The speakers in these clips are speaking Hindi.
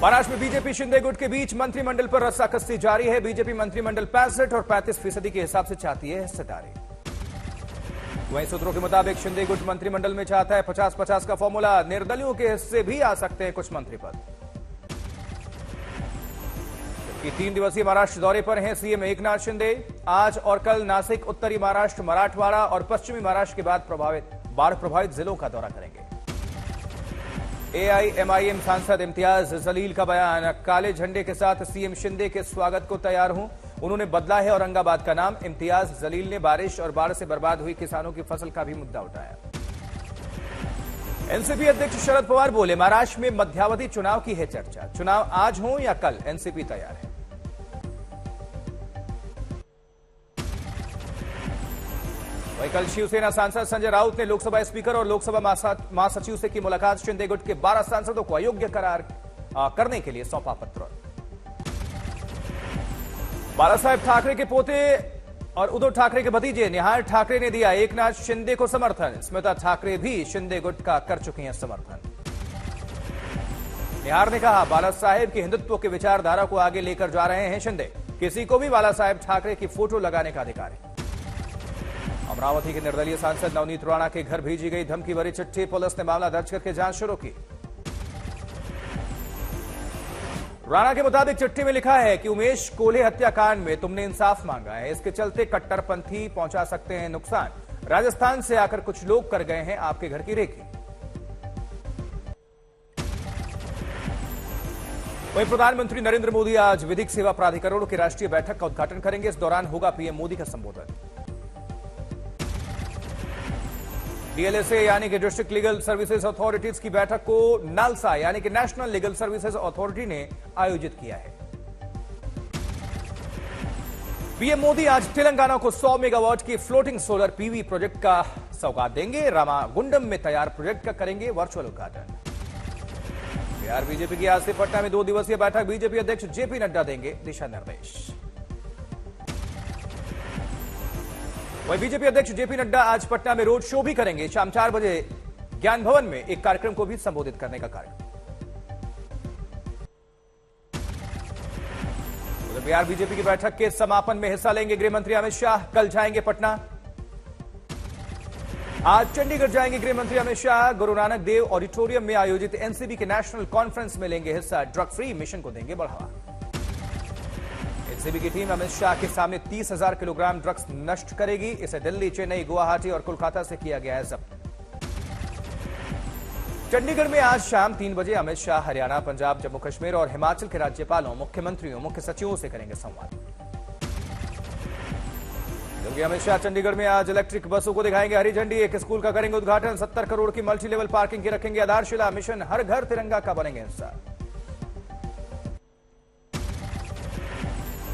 महाराष्ट्र में बीजेपी शिंदे गुट के बीच मंत्रिमंडल पर रस्साकसी जारी है। बीजेपी मंत्रिमंडल 65 और 35% के हिसाब से चाहती है हिस्सेदारी। वहीं सूत्रों के मुताबिक शिंदे गुट मंत्रिमंडल में चाहता है 50-50 का फॉर्मूला। निर्दलियों के हिस्से भी आ सकते हैं कुछ मंत्री पद। जबकि 3 दिवसीय महाराष्ट्र दौरे पर हैं सीएम एकनाथ शिंदे। आज और कल नासिक, उत्तरी महाराष्ट्र, मराठवाड़ा और पश्चिमी महाराष्ट्र के बाद बाढ़ प्रभावित जिलों का दौरा करेंगे। एआईएमआईएम सांसद इम्तियाज जलील का बयान, काले झंडे के साथ सीएम शिंदे के स्वागत को तैयार हूं। उन्होंने बदला है औरंगाबाद का नाम। इम्तियाज जलील ने बारिश और बाढ़ से बर्बाद हुई किसानों की फसल का भी मुद्दा उठाया। एनसीपी अध्यक्ष शरद पवार बोले, महाराष्ट्र में मध्यावधि चुनाव की है चर्चा। चुनाव आज हो या कल, एनसीपी तैयार है। वहीं कल शिवसेना सांसद संजय राउत ने लोकसभा स्पीकर और लोकसभा महासचिव से की मुलाकात। शिंदे गुट के 12 सांसदों को अयोग्य करार करने के लिए सौंपा पत्र। बालासाहेब ठाकरे के पोते और उद्धव ठाकरे के भतीजे निहाल ठाकरे ने दिया एकनाथ शिंदे को समर्थन। स्मिता ठाकरे भी शिंदे गुट का कर चुकी हैं समर्थन। निहार ने कहा, बालासाहेब के हिंदुत्व के विचारधारा को आगे लेकर जा रहे हैं शिंदे। किसी को भी बालासाहेब ठाकरे की फोटो लगाने का अधिकार है। अमरावती के निर्दलीय सांसद नवनीत राणा के घर भेजी गई धमकी भरी चिट्ठी। पुलिस ने मामला दर्ज करके जांच शुरू की। राणा के मुताबिक चिट्ठी में लिखा है कि उमेश कोल्हे हत्याकांड में तुमने इंसाफ मांगा है। इसके चलते कट्टरपंथी पहुंचा सकते हैं नुकसान। राजस्थान से आकर कुछ लोग कर गए हैं आपके घर की रेखी। वहीं प्रधानमंत्री नरेंद्र मोदी आज विधिक सेवा प्राधिकरणों की राष्ट्रीय बैठक का उद्घाटन करेंगे। इस दौरान होगा पीएम मोदी का संबोधन। डीएलएसए यानी कि डिस्ट्रिक्ट लीगल सर्विसेज अथॉरिटीज की बैठक को नालसा यानी कि नेशनल लीगल सर्विसेज अथॉरिटी ने आयोजित किया है। पीएम मोदी आज तेलंगाना को 100 मेगावाट की फ्लोटिंग सोलर पीवी प्रोजेक्ट का सौगात देंगे। रामागुंडम में तैयार प्रोजेक्ट का करेंगे वर्चुअल उद्घाटन। बिहार बीजेपी की आज से पटना में 2 दिवसीय बैठक। बीजेपी अध्यक्ष जेपी नड्डा देंगे दिशा निर्देश। वहीं बीजेपी अध्यक्ष जेपी नड्डा आज पटना में रोड शो भी करेंगे। शाम 4 बजे ज्ञान भवन में एक कार्यक्रम को भी संबोधित करने का कार्यक्रम। उधर बिहार बीजेपी की बैठक के समापन में हिस्सा लेंगे गृह मंत्री अमित शाह। कल जाएंगे पटना। आज चंडीगढ़ जाएंगे गृह मंत्री अमित शाह। गुरु नानक देव ऑडिटोरियम में आयोजित एनसीबी के नेशनल कॉन्फ्रेंस में लेंगे हिस्सा। ड्रग फ्री मिशन को देंगे बढ़ावा। एनसीबी की टीम अमित शाह के सामने 30,000 किलोग्राम ड्रग्स नष्ट करेगी। इसे दिल्ली, चेन्नई, गुवाहाटी और कोलकाता से किया गया है जब्त। चंडीगढ़ में आज शाम 3 बजे अमित शाह हरियाणा, पंजाब, जम्मू कश्मीर और हिमाचल के राज्यपालों, मुख्यमंत्रियों, मुख्य सचिवों से करेंगे संवाद। योगी अमित शाह चंडीगढ़ में आज इलेक्ट्रिक बसों को दिखाएंगे हरी झंडी। एक स्कूल का करेंगे उद्घाटन। 70 करोड़ की मल्टी लेवल पार्किंग की रखेंगे आधारशिला। मिशन हर घर तिरंगा का बनेंगे हिस्सा।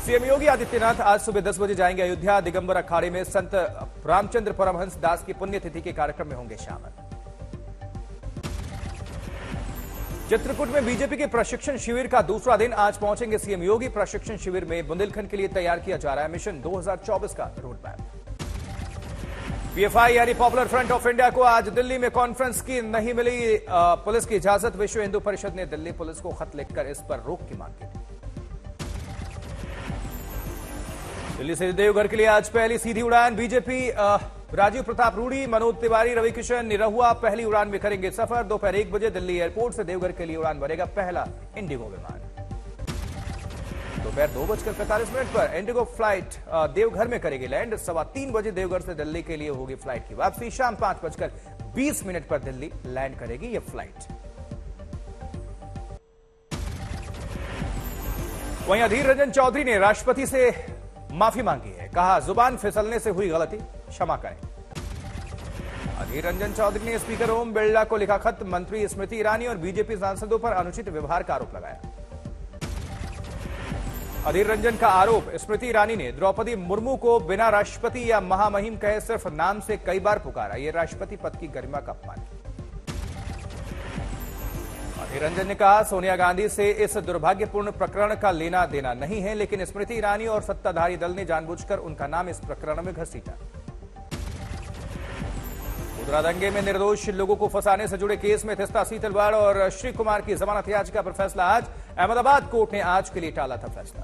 सीएम योगी आदित्यनाथ आज सुबह 10 बजे जाएंगे अयोध्या। दिगंबर अखाड़े में संत रामचंद्र परमहंस दास की पुण्यतिथि के कार्यक्रम में होंगे शामिल। चित्रकूट में बीजेपी के प्रशिक्षण शिविर का दूसरा दिन। आज पहुंचेंगे सीएम योगी। प्रशिक्षण शिविर में बुंदेलखंड के लिए तैयार किया जा रहा है मिशन 2024 का रोड मैप। पीएफआई यानी पॉपुलर फ्रंट ऑफ इंडिया को आज दिल्ली में कॉन्फ्रेंस की नहीं मिली पुलिस की इजाजत। विश्व हिंदू परिषद ने दिल्ली पुलिस को खत लिखकर इस पर रोक की मांग की थी। दिल्ली से देवघर के लिए आज पहली सीधी उड़ान। बीजेपी राजीव प्रताप रूडी, मनोज तिवारी, रविकिशन निरहुआ पहली उड़ान में करेंगे सफर। दोपहर 1 बजे दिल्ली एयरपोर्ट से देवघर के लिए उड़ान भरेगा पहला इंडिगो विमान। दोपहर 2:45 पर इंडिगो फ्लाइट देवघर में करेगी लैंड। 3:15 बजे देवघर से दिल्ली के लिए होगी फ्लाइट की वापसी। शाम 5:20 पर दिल्ली लैंड करेगी यह फ्लाइट। वहीं अधीर रंजन चौधरी ने राष्ट्रपति से माफी मांगी है। कहा, जुबान फिसलने से हुई गलती, क्षमा करें। अधीर रंजन चौधरी ने स्पीकर ओम बिरला को लिखा खत। मंत्री स्मृति ईरानी और बीजेपी सांसदों पर अनुचित व्यवहार का आरोप लगाया। अधीर रंजन का आरोप, स्मृति ईरानी ने द्रौपदी मुर्मू को बिना राष्ट्रपति या महामहिम कहे सिर्फ नाम से कई बार पुकारा। यह राष्ट्रपति पद की गरिमा का अपमान है। अधीर रंजन ने कहा, सोनिया गांधी से इस दुर्भाग्यपूर्ण प्रकरण का लेना देना नहीं है, लेकिन स्मृति ईरानी और सत्ताधारी दल ने जानबूझकर उनका नाम इस प्रकरण में घसीटा। उधर दंगे में निर्दोष लोगों को फंसाने से जुड़े केस में थिस्ता सीतलवाड़ और श्री कुमार की जमानत याचिका पर फैसला आज। अहमदाबाद कोर्ट ने आज के लिए टाला था फैसला।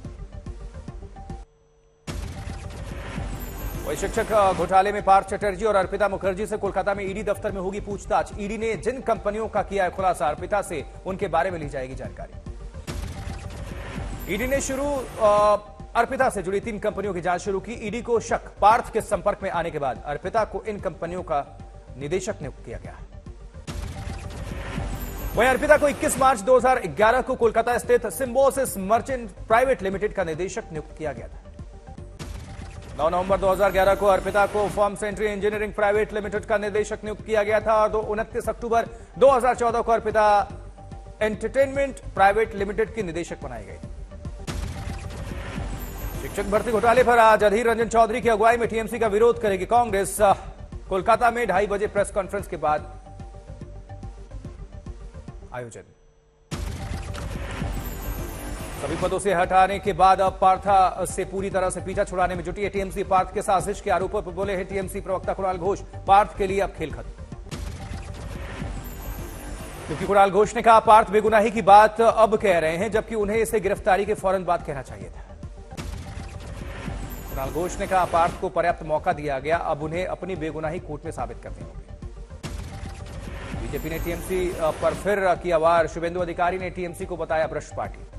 वही शिक्षक घोटाले में पार्थ चटर्जी और अर्पिता मुखर्जी से कोलकाता में ईडी दफ्तर में होगी पूछताछ। ईडी ने जिन कंपनियों का किया है खुलासा, अर्पिता से उनके बारे में ली जाएगी जानकारी। ईडी ने अर्पिता से जुड़ी 3 कंपनियों की जांच शुरू की। ईडी को शक पार्थ के संपर्क में आने के बाद अर्पिता को इन कंपनियों का निदेशक नियुक्त किया गया। वहीं अर्पिता को 21 मार्च 2011 को कोलकाता स्थित सिम्बोसिस मर्चेंट प्राइवेट लिमिटेड का निदेशक नियुक्त किया गया था। 9 नवंबर 2011 को अर्पिता को firm sentry engineering private limited का निदेशक नियुक्त किया गया था और 29 अक्टूबर 2014 को अर्पिता एंटरटेनमेंट प्राइवेट लिमिटेड की निदेशक बनाई गई। शिक्षक भर्ती घोटाले पर आज अधीर रंजन चौधरी की अगुवाई में टीएमसी का विरोध करेगी कांग्रेस। कोलकाता में 2:30 बजे प्रेस कॉन्फ्रेंस के बाद आयोजन। सभी पदों से हटाने के बाद अब पार्था से पूरी तरह से पीछा छुड़ाने में जुटी है टीएमसी। पार्थ के साजिश के आरोपों पर बोले हैं टीएमसी प्रवक्ता कुणाल घोष, पार्थ के लिए अब खेल खत्म। क्योंकि कुणाल घोष ने कहा पार्थ बेगुनाही की बात अब कह रहे हैं, जबकि उन्हें इसे गिरफ्तारी के फौरन बाद कहना चाहिए था। कुणाल घोष ने कहा पार्थ को पर्याप्त मौका दिया गया, अब उन्हें अपनी बेगुनाही कोर्ट में साबित करनी होगी। बीजेपी ने टीएमसी पर फिर किया वार। शुभेंदु अधिकारी ने टीएमसी को बताया भ्रष्ट पार्टी।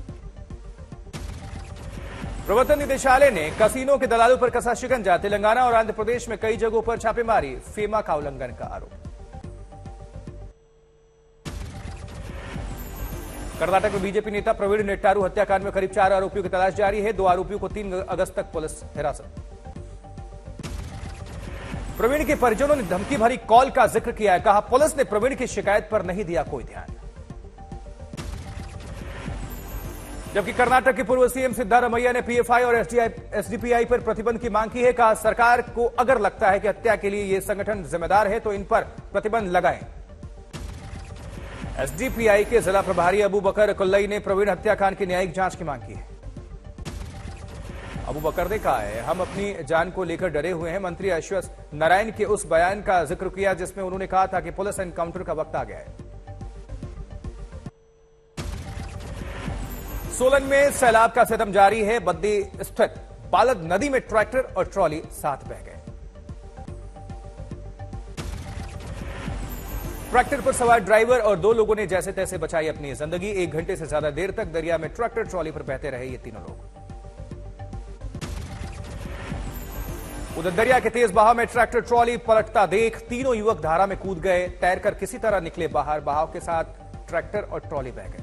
प्रवर्तन निदेशालय ने कसीनो के दलालों पर कसा शिकंजा। तेलंगाना और आंध्र प्रदेश में कई जगहों पर छापेमारी, फेमा का उल्लंघन का आरोप। कर्नाटक में बीजेपी नेता प्रवीण नेट्टारू हत्याकांड में करीब 4 आरोपियों की तलाश जारी है। 2 आरोपियों को 3 अगस्त तक पुलिस हिरासत। प्रवीण के परिजनों ने धमकी भरी कॉल का जिक्र किया है। कहा पुलिस ने प्रवीण की शिकायत पर नहीं दिया कोई ध्यान। जबकि कर्नाटक के पूर्व सीएम सिद्धारमैया ने पीएफआई और एसडीपीआई पर प्रतिबंध की मांग की है। कहा सरकार को अगर लगता है कि हत्या के लिए यह संगठन जिम्मेदार है तो इन पर प्रतिबंध लगाएं। एसडीपीआई के जिला प्रभारी अबू बकर कुल्लई ने प्रवीण हत्याकांड की न्यायिक जांच की मांग की है। अबू बकर ने कहा है हम अपनी जान को लेकर डरे हुए हैं। मंत्री अश्वथ नारायण के उस बयान का जिक्र किया जिसमें उन्होंने कहा था कि पुलिस एनकाउंटर का वक्त आ गया है। सोलन में सैलाब का सितम जारी है। बद्दी स्थित बालद नदी में ट्रैक्टर और ट्रॉली साथ बह गए। ट्रैक्टर पर सवार ड्राइवर और 2 लोगों ने जैसे तैसे बचाई अपनी जिंदगी। 1 घंटे से ज्यादा देर तक दरिया में ट्रैक्टर ट्रॉली पर बहते रहे ये तीनों लोग। उधर दरिया के तेज बहाव में ट्रैक्टर ट्रॉली पलटता देख तीनों युवक धारा में कूद गए। तैरकर किसी तरह निकले बाहर। बहाव के साथ ट्रैक्टर और ट्रॉली बह गए।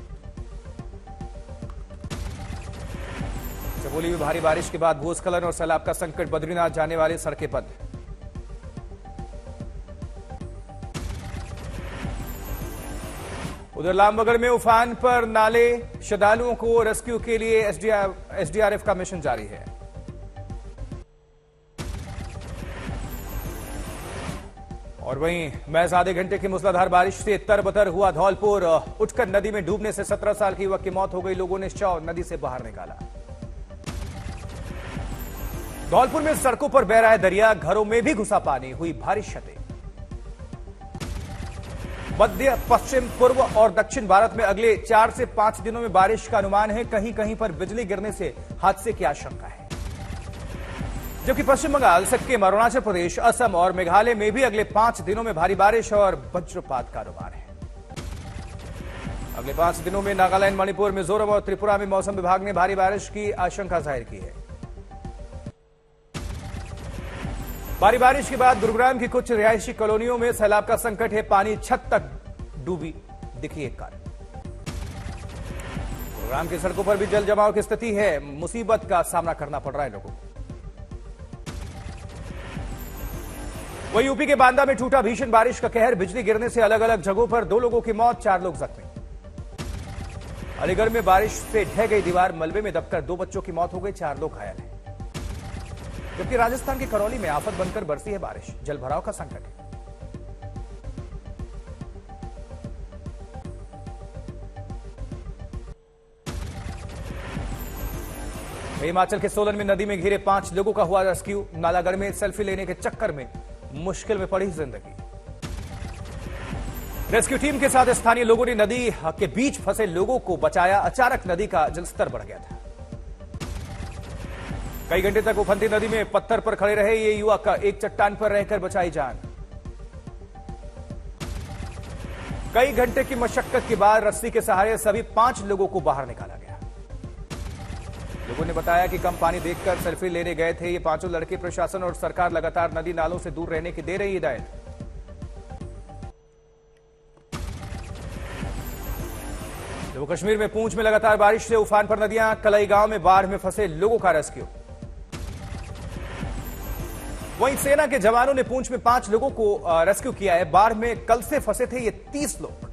चमोली में भारी बारिश के बाद भूस्खलन और सैलाब का संकट। बद्रीनाथ जाने वाली सड़कें बंद। उधर लामबगड़ में उफान पर नाले। श्रद्धालुओं को रेस्क्यू के लिए एसडीआरएफ का मिशन जारी है। और वहीं महज आधे घंटे की मूसलाधार बारिश से तरबतर हुआ धौलपुर। उठकर नदी में डूबने से 17 साल की युवक की मौत हो गई। लोगों ने शव नदी से बाहर निकाला। धौलपुर में सड़कों पर बह रहा है दरिया। घरों में भी घुसा पानी। हुई भारी क्षति। मध्य, पश्चिम, पूर्व और दक्षिण भारत में अगले 4 से 5 दिनों में बारिश का अनुमान है। कहीं कहीं पर बिजली गिरने से हादसे की आशंका है। जबकि पश्चिम बंगाल, सिक्किम, अरुणाचल प्रदेश, असम और मेघालय में भी अगले 5 दिनों में भारी बारिश और वज्रपात का अनुमान है। अगले 5 दिनों में नागालैंड, मणिपुर, मिजोरम और त्रिपुरा में मौसम विभाग ने भारी बारिश की आशंका जाहिर की है। भारी बारिश के बाद गुरुग्राम की कुछ रिहायशी कॉलोनियों में सैलाब का संकट है। पानी छत तक डूबी दिखी एक कार। गुरुग्राम की सड़कों पर भी जल जमाव की स्थिति है। मुसीबत का सामना करना पड़ रहा है लोगों को। वहीं यूपी के बांदा में टूटा भीषण बारिश का कहर। बिजली गिरने से अलग अलग जगहों पर 2 लोगों की मौत, 4 लोग जख्मी। अलीगढ़ में बारिश से ढह गई दीवार। मलबे में दबकर 2 बच्चों की मौत हो गई, 4 लोग घायल हैं। जबकि राजस्थान के करौली में आफत बनकर बरसी है बारिश। जलभराव का संकट है। हिमाचल के सोलन में नदी में घिरे 5 लोगों का हुआ रेस्क्यू। नालागढ़ में सेल्फी लेने के चक्कर में मुश्किल में पड़ी जिंदगी। रेस्क्यू टीम के साथ स्थानीय लोगों ने नदी के बीच फंसे लोगों को बचाया। अचानक नदी का जलस्तर बढ़ गया था। कई घंटे तक उफनती नदी में पत्थर पर खड़े रहे ये युवक एक चट्टान पर रहकर बचाई जान। कई घंटे की मशक्कत के बाद रस्सी के सहारे सभी 5 लोगों को बाहर निकाला गया। लोगों ने बताया कि कम पानी देखकर सेल्फी लेने गए थे ये पांचों लड़के। प्रशासन और सरकार लगातार नदी नालों से दूर रहने की दे रही हिदायत। जम्मू कश्मीर में पूंछ में लगातार बारिश से उफान पर नदियां। कलई गांव में बाढ़ में फंसे लोगों का रेस्क्यू। वहीं सेना के जवानों ने पूंछ में 5 लोगों को रेस्क्यू किया है। बाढ़ में कल से फंसे थे ये 30 लोग।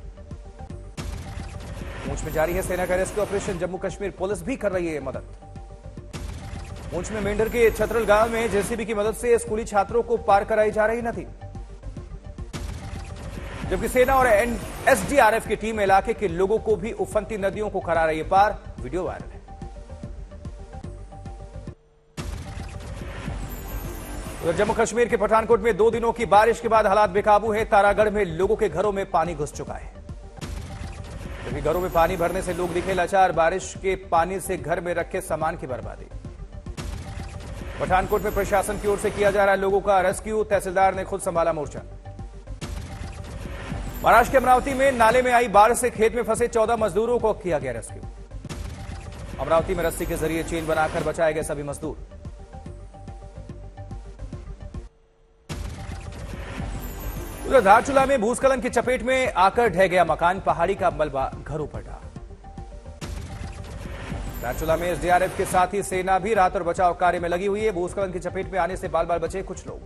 पूंछ में जारी है सेना का rescue operation. Jammu Kashmir police भी कर रही है मदद। पूंछ में मेंढर के छतरल गांव में जेसीबी की मदद से स्कूली छात्रों को पार कराई जा रही नदी, जबकि सेना और एसडीआरएफ की टीम इलाके के लोगों को भी उफनती नदियों को करा रही है पार। वीडियो वायरल है। उधर जम्मू कश्मीर के पठानकोट में 2 दिनों की बारिश के बाद हालात बेकाबू है। तारागढ़ में लोगों के घरों में पानी घुस चुका है। क्योंकि घरों में पानी भरने से लोग दिखे लाचार। बारिश के पानी से घर में रखे सामान की बर्बादी। पठानकोट में प्रशासन की ओर से किया जा रहा है लोगों का रेस्क्यू। तहसीलदार ने खुद संभाला मोर्चा। महाराष्ट्र के अमरावती में नाले में आई बाढ़ से खेत में फंसे 14 मजदूरों को किया गया रेस्क्यू। अमरावती में रस्सी के जरिए चेन बनाकर बचाए गए सभी मजदूर। उधर धारचूला में भूस्खलन की चपेट में आकर ढह गया मकान। पहाड़ी का मलबा घरों पर डाला। धारचूला में एसडीआरएफ के साथ ही सेना भी राहत और बचाव कार्य में लगी हुई है। भूस्खलन की चपेट में आने से बाल बाल बचे कुछ लोग।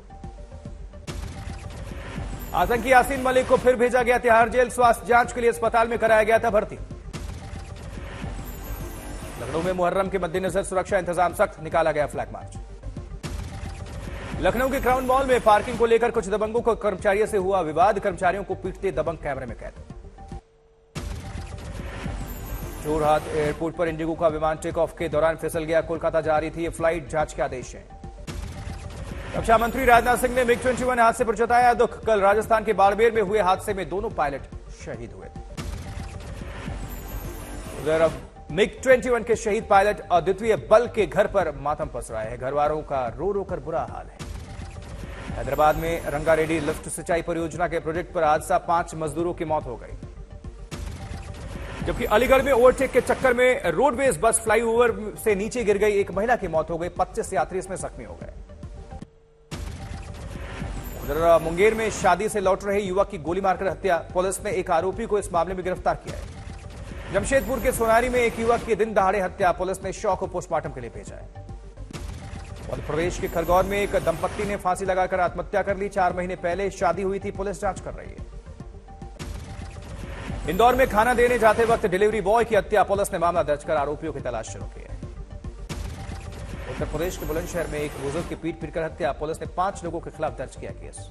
आतंकी यासीन मलिक को फिर भेजा गया तिहाड़ जेल। स्वास्थ्य जांच के लिए अस्पताल में कराया गया था भर्ती। लखनऊ में मुहर्रम के मद्देनजर सुरक्षा इंतजाम सख्त। निकाला गया फ्लैग मार्च। लखनऊ के क्राउन मॉल में पार्किंग को लेकर कुछ दबंगों को कर्मचारियों से हुआ विवाद। कर्मचारियों को पीटते दबंग कैमरे में कैद। जोरहाट एयरपोर्ट पर इंडिगो का विमान टेक ऑफ के दौरान फिसल गया। कोलकाता जा रही थी ये फ्लाइट। जांच के आदेश हैं। रक्षा मंत्री राजनाथ सिंह ने MiG-21 हादसे पर जताया दुख। कल राजस्थान के बाड़मेर में हुए हादसे में दोनों पायलट शहीद हुए थे। उधर अब MiG-21 के शहीद पायलट अद्वितीय बल के घर पर मातम पसरा है। घर वालों का रो रो कर बुरा हाल है। हैदराबाद में रंगारेड्डी लिफ्ट सिंचाई परियोजना के प्रोजेक्ट पर हादसा। 5 मजदूरों की मौत हो गई। जबकि अलीगढ़ में ओवरटेक के चक्कर में रोडवेज बस फ्लाईओवर से नीचे गिर गई। एक महिला की मौत हो गई। 25 यात्री इसमें जख्मी हो गए। उधर मुंगेर में शादी से लौट रहे युवक की गोली मारकर हत्या। पुलिस ने एक आरोपी को इस मामले में गिरफ्तार किया है। जमशेदपुर के सोनारी में एक युवक की दिन दहाड़े हत्या। पुलिस ने शव को पोस्टमार्टम के लिए भेजा है। मध्य प्रदेश के खरगौन में एक दंपत्ति ने फांसी लगाकर आत्महत्या कर ली। 4 महीने पहले शादी हुई थी। पुलिस जांच कर रही है। इंदौर में खाना देने जाते वक्त डिलीवरी बॉय की हत्या। पुलिस ने मामला दर्ज कर आरोपियों की तलाश शुरू की है। उत्तर प्रदेश के बुलंदशहर में एक बुजुर्ग की पीट पीटकर हत्या। पुलिस ने 5 लोगों के खिलाफ दर्ज किया केस।